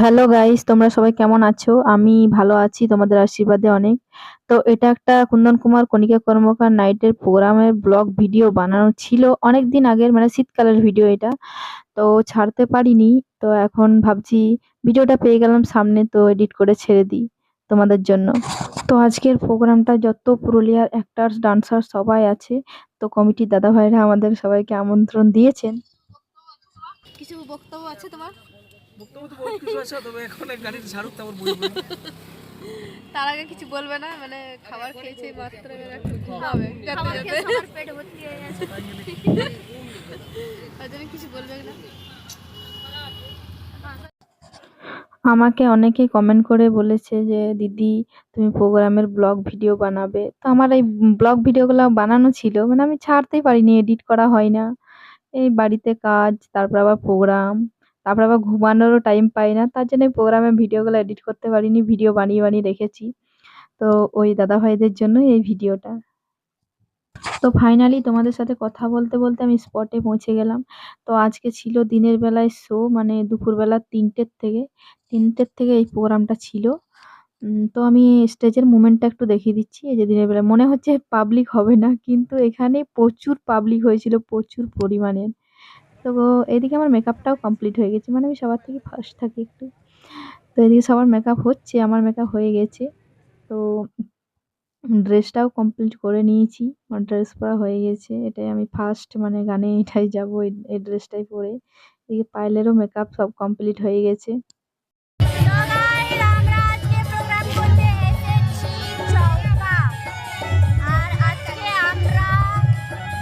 Hello guys, তোমরা সবাই কেমন আছো? আমি ভালো আছি তোমাদের আশীর্বাদে অনেক। তো এটা একটা কুন্দন কুমার কণিকা কর্মকার নাইটের প্রোগ্রামের ব্লগ ভিডিও বানানো ছিল অনেক দিন আগের, মানে শীতকালের ভিডিও এটা। তো ছাড়তে পারিনি। তো এখন ভাবছি ভিডিওটা পেয়ে গেলাম সামনে, তো এডিট করে ছেড়ে দিই তোমাদের জন্য। তো আজকের প্রোগ্রামটা যত পুরুলিয়ার অ্যাক্টার্স ডান্সার সবাই আছে। তো কমিটির দাদা ভাইরা আমাদের সবাইকে আমন্ত্রণ দিয়েছেন। কিছু বক্তব্য আছে তোমার? বক্তব্য তো বহুত কিছু আছে, তবে এখন গাড়িতে ছাড়ুক তারপর বলবো। তার আগে কিছু বলবে না? মানে খাবার খেয়েছে মাত্র, একটু ঘুমাবে, খাবার খেয়ে সবার পেট ভর্তি হয়ে গেছে। ওই জন্য কিছু বলবে না। আমাকে অনেকেই কমেন্ট করে বলেছে যে দিদি তুমি প্রোগ্রামের ব্লগ ভিডিও বানাবে। তো আমার এই ব্লগ ভিডিওগুলো বানানো ছিল, মানে আমি ছাড়তেই পারিনি, এডিট করা হয় না। এই বাড়িতে কাজ, তারপর আবার প্রোগ্রাম, তারপর আবার ঘুমানোরও টাইম পাই না, তার জন্য প্রোগ্রামের ভিডিওগুলো এডিট করতে পারিনি, ভিডিও বানিয়ে বানিয়ে রেখেছি। তো ওই দাদা ভাইদের জন্য এই ভিডিওটা। তো ফাইনালি তোমাদের সাথে কথা বলতে বলতে আমি স্পটে পৌঁছে গেলাম। তো আজকে ছিল দিনের বেলায় শো, মানে দুপুরবেলা ৩টের থেকে এই প্রোগ্রামটা ছিল। তো আমি স্টেজের মুভমেন্টটা একটু দেখিয়ে দিচ্ছি। এই যে দিনের বেলা মনে হচ্ছে পাবলিক হবে না, কিন্তু এখানে প্রচুর পাবলিক হয়েছিল, প্রচুর পরিমাণের। তো এদিকে আমার মেকআপটাও কমপ্লিট হয়ে গেছে, মানে আমি সবার থেকে ফার্স্ট থাকি একটু। তো এদিকে সবার মেকআপ হচ্ছে, আমার মেকআপ হয়ে গেছে। তো ড্রেসটাও কমপ্লিট করে নিয়েছি, আমার ড্রেস পরা হয়ে গেছে। এটাই আমি ফার্স্ট, মানে গানে এটাই যাবো, এই ড্রেসটাই পরে। এদিকে পায়েলেরও মেকআপ সব কমপ্লিট হয়ে গেছে। তো গাইস, আমরা আজকে প্রোগ্রাম করতে এসেছি চৌকা। আর আজকে আমরা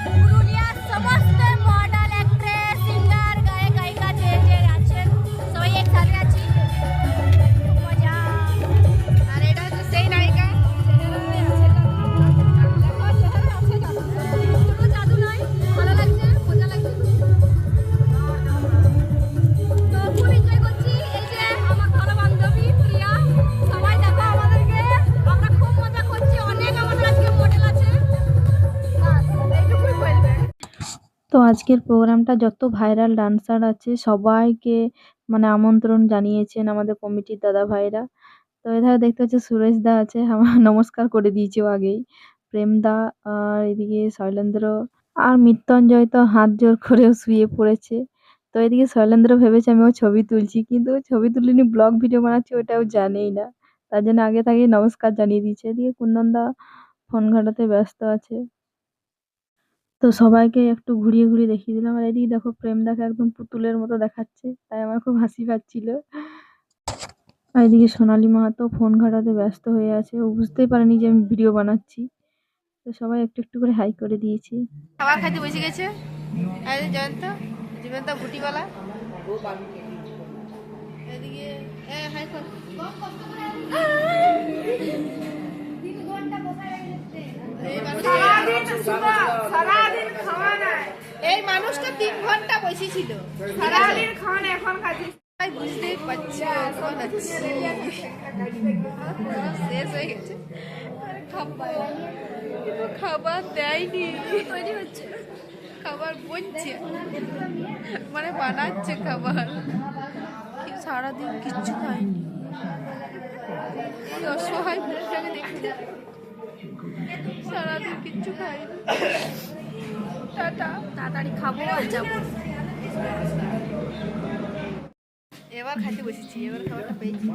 পুরুলিয়ার সমস্ত মডেল, অ্যাক্ট্রেস, সিঙ্গার, গায়ক, গায়িকা যে যে আছেন সবাই একসাথে আছি। খুব মজা। আর এটা হচ্ছে সেই নায়িকা। কোনো জাদু নয়, ভালো লাগছে, মজা লাগছে। তো খুব এনজয় করছি। এই যে আমার ভালো বান্ধবী প্রিয়া, সবাই দেখো আমাদেরকে, আমরা খুব মজা করছি। অনেক আমাদের আজকে মডেল আছে। বাস এইটুকুই বলবে। তো আজকের প্রোগ্রামটা যত ভাইরাল ডান্সার আছে সবাইকে মানে আমন্ত্রণ জানিয়েছেন আমাদের কমিটির দাদা ভাইরা। তো এধারে দেখতে হচ্ছে সুরেশ দা আছে, আমার নমস্কার করে দিয়েছে ও আগেই। প্রেম দা, আর এদিকে শৈলেন্দ্র, আর মৃত্যুঞ্জয় তো হাত জোর করেও শুয়ে পড়েছে। তো এদিকে শৈলেন্দ্র ভেবেছে আমি ও ছবি তুলছি, কিন্তু ও ছবি তুলিনি, ব্লগ ভিডিও বানাচ্ছি, ওটাও জানেই না। তার জন্য আগে থেকেই নমস্কার জানিয়ে দিয়েছে। এদিকে কুন্দন দা ফোন ঘাটাতে ব্যস্ত আছে। তো সবাইকে একটু ঘুরিয়ে ঘুরিয়ে দেখিয়ে দিলাম। আর এদিকে দেখো প্রেমদাকে একদম পুতুলের মতো দেখাচ্ছে, তাই আমার খুব হাসি পাচ্ছিল। আর এদিকে সোনালী মাহাতো ফোন ঘাটাতে ব্যস্ত হয়ে আছে, ও বুঝতেই পারেনি যে আমি ভিডিও বানাচ্ছি। তো সবাই একটু একটু করে হাই করে দিয়েছি। খাবার খাইতে বসে গেছে। আর এই যে জয়ন্ত গুটিওয়ালা। এদিকে হাই কর। এই মানুষটা 3 ঘন্টা বসেছিল, সারাদিন খান, এখন খাচ্ছি। বুঝতেই পারছি এখন শেষ হয়ে গেছে। খাবার দেয়নি, তৈরি হচ্ছে, খাবার বলছে, মানে বানাচ্ছে খাবার। সারাদিন কিচ্ছু খায়নি। অসহায় মুখটাকে দেখতে, সারাদিন কিচ্ছু খায়নি। টাটা, তাড়াতাড়ি খাবো আর যাবো। এবার খাইতে বসেছি, এবার খাবারটা পেয়েছি।